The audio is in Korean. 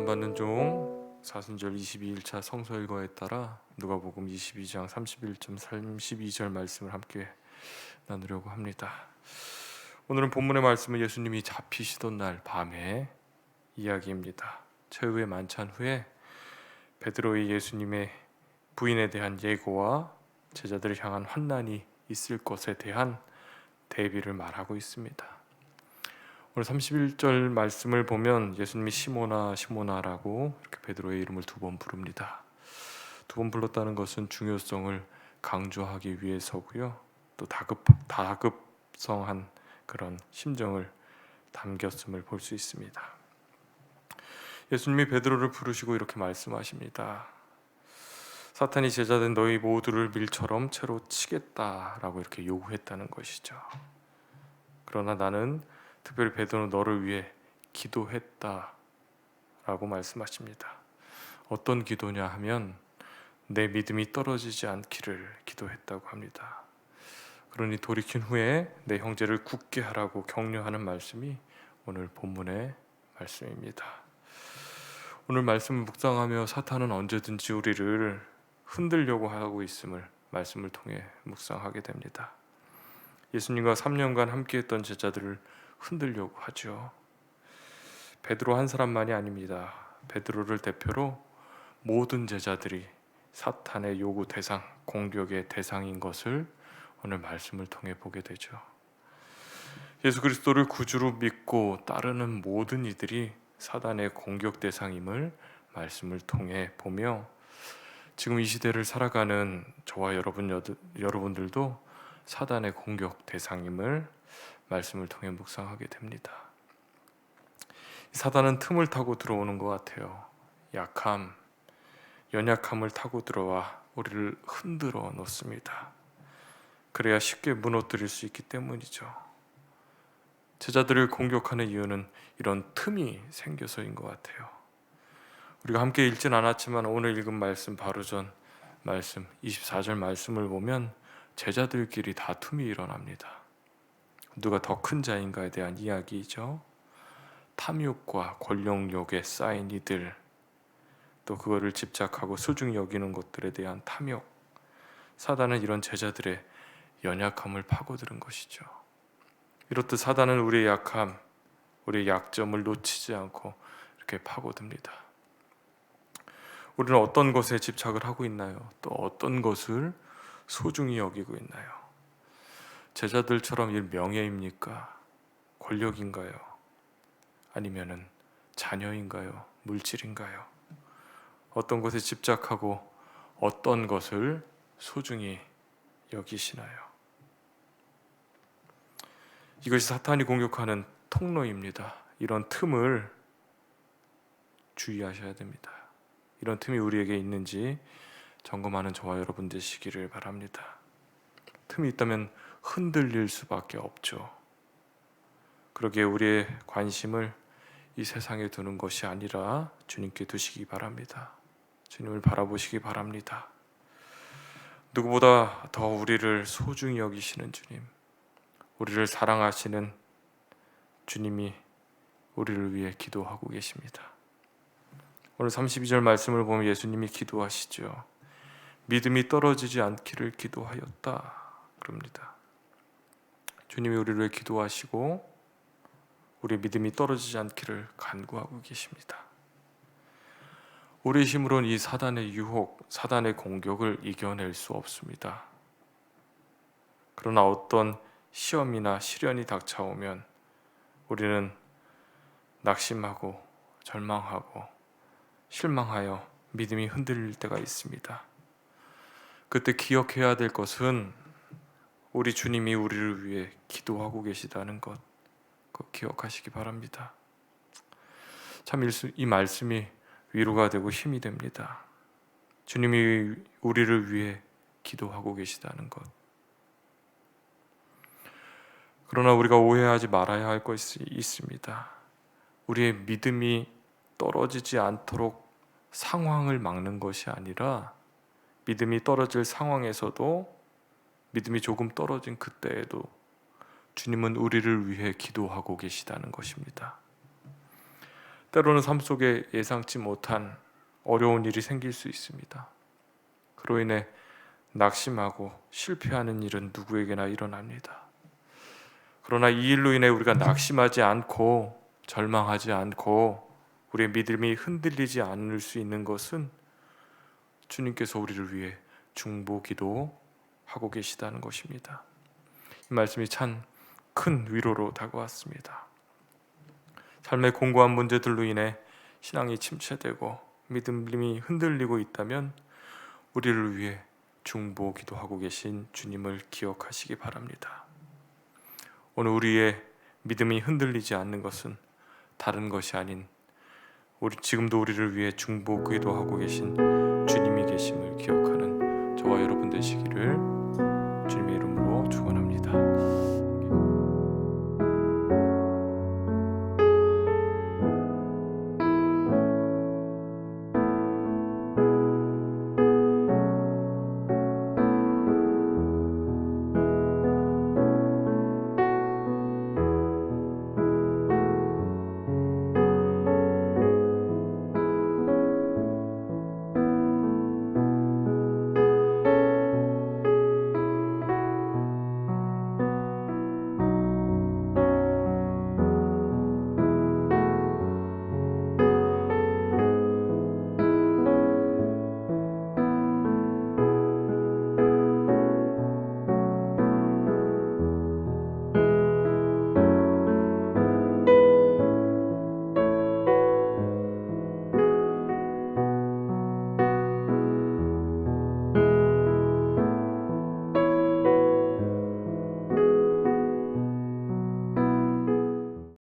구원받는 종 사순절 22일차 성서 일과에 따라 누가복음 22장 31점 32절 말씀을 함께 나누려고 합니다. 오늘은 본문의 말씀은 예수님이 잡히시던 날 밤의 이야기입니다. 최후의 만찬 후에 베드로의 예수님의 부인에 대한 예고와 제자들을 향한 환난이 있을 것에 대한 대비를 말하고 있습니다. 오늘 31절 말씀을 보면 예수님이 시모나 시모나라고 이렇게 베드로의 이름을 두 번 부릅니다. 두 번 불렀다는 것은 중요성을 강조하기 위해서고요. 또 다급성한 그런 심정을 담겼음을 볼 수 있습니다. 예수님이 베드로를 부르시고 이렇게 말씀하십니다. 사탄이 제자된 너희 모두를 밀처럼 채로 치겠다라고 이렇게 요구했다는 것이죠. 그러나 나는 특별히 베드로 너를 위해 기도했다라고 말씀하십니다. 어떤 기도냐 하면 내 믿음이 떨어지지 않기를 기도했다고 합니다. 그러니 돌이킨 후에 내 형제를 굳게 하라고 격려하는 말씀이 오늘 본문의 말씀입니다. 오늘 말씀을 묵상하며 사탄은 언제든지 우리를 흔들려고 하고 있음을 말씀을 통해 묵상하게 됩니다. 예수님과 3년간 함께했던 제자들을 흔들려고 하죠. 베드로 한 사람만이 아닙니다. 베드로를 대표로 모든 제자들이 사탄의 요구 대상, 공격의 대상인 것을 오늘 말씀을 통해 보게 되죠. 예수 그리스도를 구주로 믿고 따르는 모든 이들이 사단의 공격 대상임을 말씀을 통해 보며 지금 이 시대를 살아가는 저와 여러분들도 사단의 공격 대상임을 말씀을 통해 묵상하게 됩니다. 사단은 틈을 타고 들어오는 것 같아요. 약함, 연약함을 타고 들어와 우리를 흔들어 놓습니다. 그래야 쉽게 무너뜨릴 수 있기 때문이죠. 제자들을 공격하는 이유는 이런 틈이 생겨서인 것 같아요. 우리가 함께 읽진 않았지만 오늘 읽은 말씀 바로 전 말씀 24절 말씀을 보면 제자들끼리 다툼이 일어납니다. 누가 더 큰 자인가에 대한 이야기이죠. 탐욕과 권력욕에 쌓인 이들, 또 그거를 집착하고 소중히 여기는 것들에 대한 탐욕. 사단은 이런 제자들의 연약함을 파고드는 것이죠. 이렇듯 사단은 우리의 약함, 우리의 약점을 놓치지 않고 이렇게 파고듭니다. 우리는 어떤 것에 집착을 하고 있나요? 또 어떤 것을 소중히 여기고 있나요? 제자들처럼 이 명예입니까? 권력인가요? 아니면은 자녀인가요? 물질인가요? 어떤 것에 집착하고 어떤 것을 소중히 여기시나요? 이것이 사탄이 공격하는 통로입니다. 이런 틈을 주의하셔야 됩니다. 이런 틈이 우리에게 있는지 점검하는 저와 여러분 되시기를 바랍니다. 틈이 있다면 흔들릴 수밖에 없죠. 그러기에 우리의 관심을 이 세상에 두는 것이 아니라 주님께 두시기 바랍니다. 주님을 바라보시기 바랍니다. 누구보다 더 우리를 소중히 여기시는 주님, 우리를 사랑하시는 주님이 우리를 위해 기도하고 계십니다. 오늘 32절 말씀을 보면 예수님이 기도하시죠. 믿음이 떨어지지 않기를 기도하였다 그럽니다. 주님이 우리를 위해 기도하시고 우리의 믿음이 떨어지지 않기를 간구하고 계십니다. 우리의 힘으로는 이 사단의 유혹, 사단의 공격을 이겨낼 수 없습니다. 그러나 어떤 시험이나 시련이 닥쳐오면 우리는 낙심하고 절망하고 실망하여 믿음이 흔들릴 때가 있습니다. 그때 기억해야 될 것은 우리 주님이 우리를 위해 기도하고 계시다는 것, 꼭 기억하시기 바랍니다. 참 이 말씀이 위로가 되고 힘이 됩니다. 주님이 우리를 위해 기도하고 계시다는 것. 그러나 우리가 오해하지 말아야 할 것이 있습니다. 우리의 믿음이 떨어지지 않도록 상황을 막는 것이 아니라 믿음이 떨어질 상황에서도 믿음이 조금 떨어진 그때에도 주님은 우리를 위해 기도하고 계시다는 것입니다. 때로는 삶 속에 예상치 못한 어려운 일이 생길 수 있습니다. 그로 인해 낙심하고 실패하는 일은 누구에게나 일어납니다. 그러나 이 일로 인해 우리가 낙심하지 않고 절망하지 않고 우리의 믿음이 흔들리지 않을 수 있는 것은 주님께서 우리를 위해 중보기도 하고 계시다는 것입니다. 이 말씀이 참 큰 위로로 다가왔습니다. 삶의 공고한 문제들로 인해 신앙이 침체되고 믿음이 흔들리고 있다면 우리를 위해 중보기도 하고 계신 주님을 기억하시기 바랍니다. 오늘 우리의 믿음이 흔들리지 않는 것은 다른 것이 아닌 지금도 우리를 위해 중보기도 하고 계신 주님이 계심을 기억하는 저와 여러분 되시기를 주님의 이름으로 축원합니다.